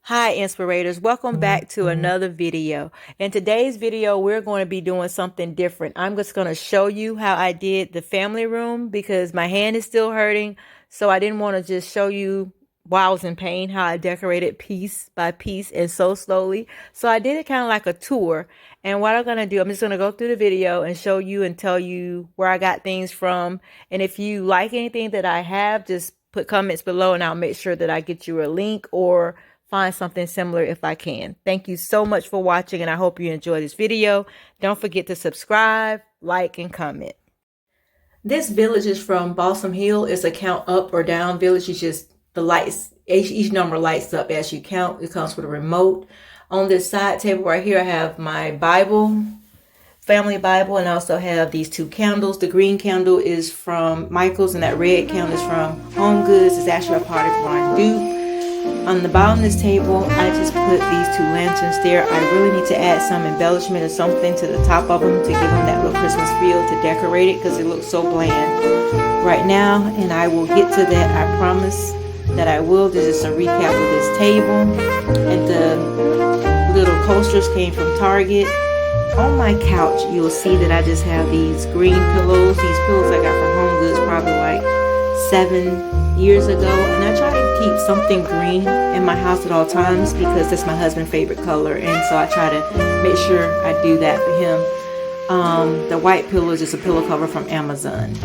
Hi Inspirators, welcome back to another video. In today's video, we're going to be doing something different. I'm just going to show you how I did the family room because my hand is still hurting. So I didn't want to just show you while I was in pain how I decorated piece by piece and so slowly. So I did it kind of like a tour. And what I'm going to do, I'm just going to go through the video and show you and tell you where I got things from. And if you like anything that I have, just put comments below and I'll make sure that I get you a link or find something similar if I can. Thank you so much for watching and I hope you enjoy this video. Don't forget to subscribe, like, and comment. This village is from Balsam Hill. It's a count up or down village. It's just the lights, each number lights up as you count. It comes with a remote. On this side table right here, I have my Bible, family Bible, and I also have these two candles. The green candle is from Michael's and that red candle is from Home Goods. It's actually a Party Barn dupe. On the bottom of this table, I just put these two lanterns there. I really need to add some embellishment or something to the top of them to give them that little Christmas feel to decorate it because it looks so bland right now. And I will get to that. I promise that I will. This is a recap of this table. And the little coasters came from Target. On my couch, you'll see that I just have these green pillows. These pillows I got from Home Goods probably like 7 years ago, and I try to keep something green in my house at all times because that's my husband's favorite color, and so I try to make sure I do that for him. The white pillow is just a pillow cover from Amazon.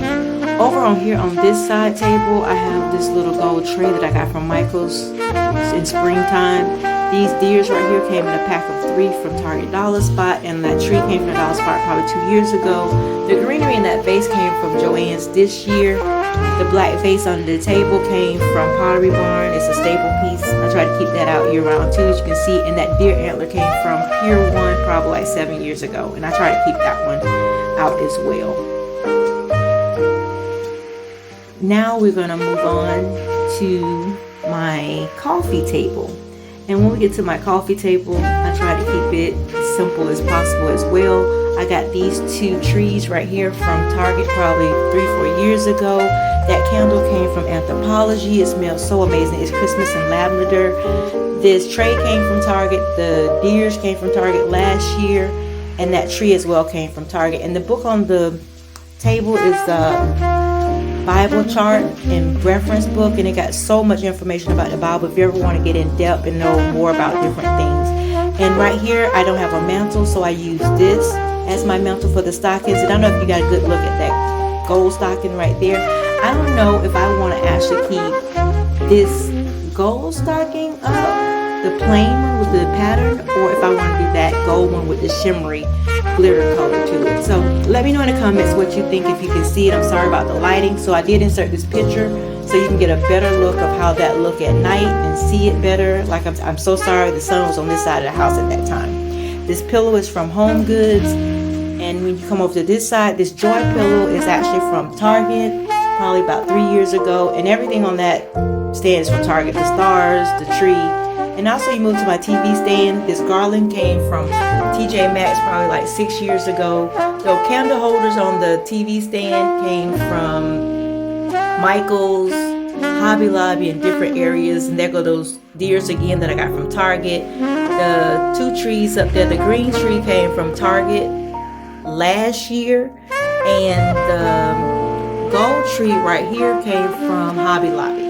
Over on here on this side table, I have this little gold tray that I got from Michael's in springtime. These deers right here came in a pack of 3 from Target Dollar Spot, and that tree came from Dollar Spot probably 2 years ago. The greenery in that vase came from Joann's this year. The black vase under the table came from Pottery Barn. It's a staple piece. I try to keep that out year round too, as you can see. And that deer antler came from Pier 1 probably like 7 years ago. And I try to keep that one out as well. Now we're going to move on to my coffee table. And when we get to my coffee table, I try to keep it as simple as possible as well. I got these two trees right here from Target probably 3-4 years ago. That candle came from Anthropologie. It smells so amazing. It's Christmas and lavender. This tray came from Target. The deers came from Target last year. And that tree as well came from Target. And the book on the table is a Bible chart and reference book. And it got so much information about the Bible if you ever want to get in depth and know more about different things. And right here, I don't have a mantle, so I use this as my mantle for the stockings. And I don't know if you got a good look at that gold stocking right there. I don't know if I want to actually keep this gold stocking up, the plain one with the pattern, or if I want to do that gold one with the shimmery glitter color to it. So let me know in the comments what you think, if you can see it. I'm sorry about the lighting. So I did insert this picture so you can get a better look of how that look at night and see it better. Like I'm so sorry the sun was on this side of the house at that time. This pillow is from Home Goods. And when you come over to this side, this Joy pillow is actually from Target, probably about 3 years ago. And everything on that stand is from Target. The stars, the tree. And also you move to my TV stand. This garland came from TJ Maxx probably like 6 years ago. The candle holders on the TV stand came from Michael's, Hobby Lobby, and different areas. And there go those deers again that I got from Target. The two trees up there, the green tree came from Target last year, and the gold tree right here came from Hobby Lobby.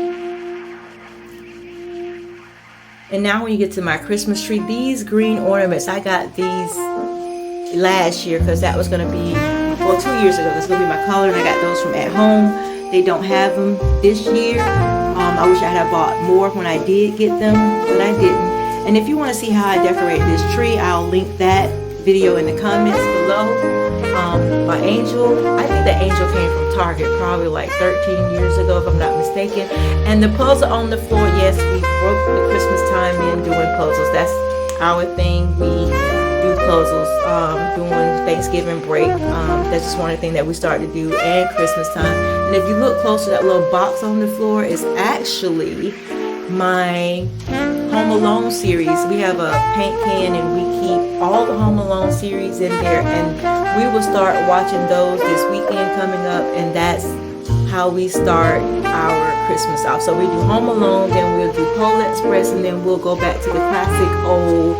And now when you get to my Christmas tree, these green ornaments, I got these last year because that was going to be, well, 2 years ago, that's going to be my color, and I got those from At Home. They don't have them this year. I wish I had bought more when I did get them, but I didn't. And if you want to see how I decorated this tree, I'll link that video in the comments below. My angel, I think the angel came from Target probably like 13 years ago if I'm not mistaken. And the puzzle on the floor, yes, we broke the Christmas time in doing puzzles. That's our thing. We do puzzles during Thanksgiving break. That's just one of the things that we started to do, and Christmas time. And if you look closer, that little box on the floor is actually my Home Alone series. We have a paint can and we keep all the Home Alone series in there, and we will start watching those this weekend coming up, and that's how we start our Christmas off. So we do Home Alone, then we'll do Polar Express, and then we'll go back to the classic old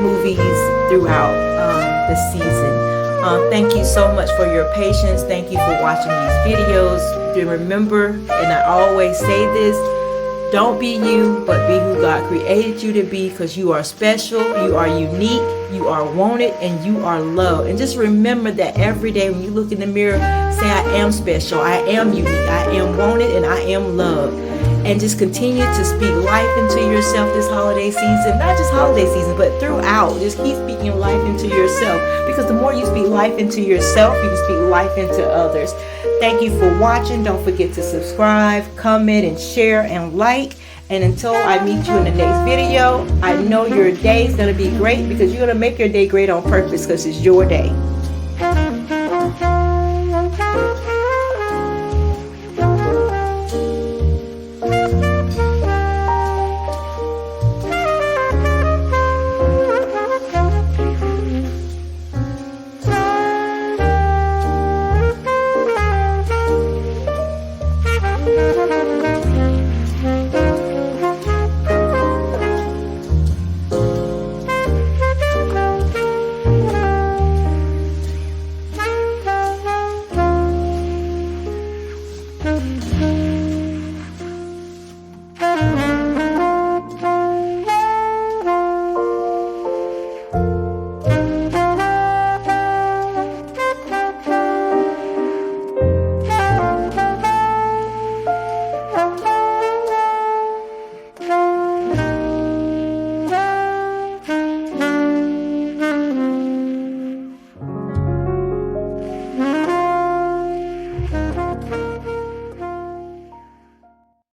movies throughout the season. Thank you so much for your patience. Thank you for watching these videos. Remember, and I always say this, don't be you, but be who God created you to be, because you are special, you are unique, you are wanted, and you are loved. And just remember that every day when you look in the mirror, say, I am special, I am unique, I am wanted, and I am loved. And just continue to speak life into yourself this holiday season. Not just holiday season, but throughout. Just keep speaking life into yourself, because the more you speak life into yourself, you can speak life into others. Thank you for watching. Don't forget to subscribe, comment, and share, and like. And until I meet you in the next video, I know your day is going to be great, because you're going to make your day great on purpose, because it's your day.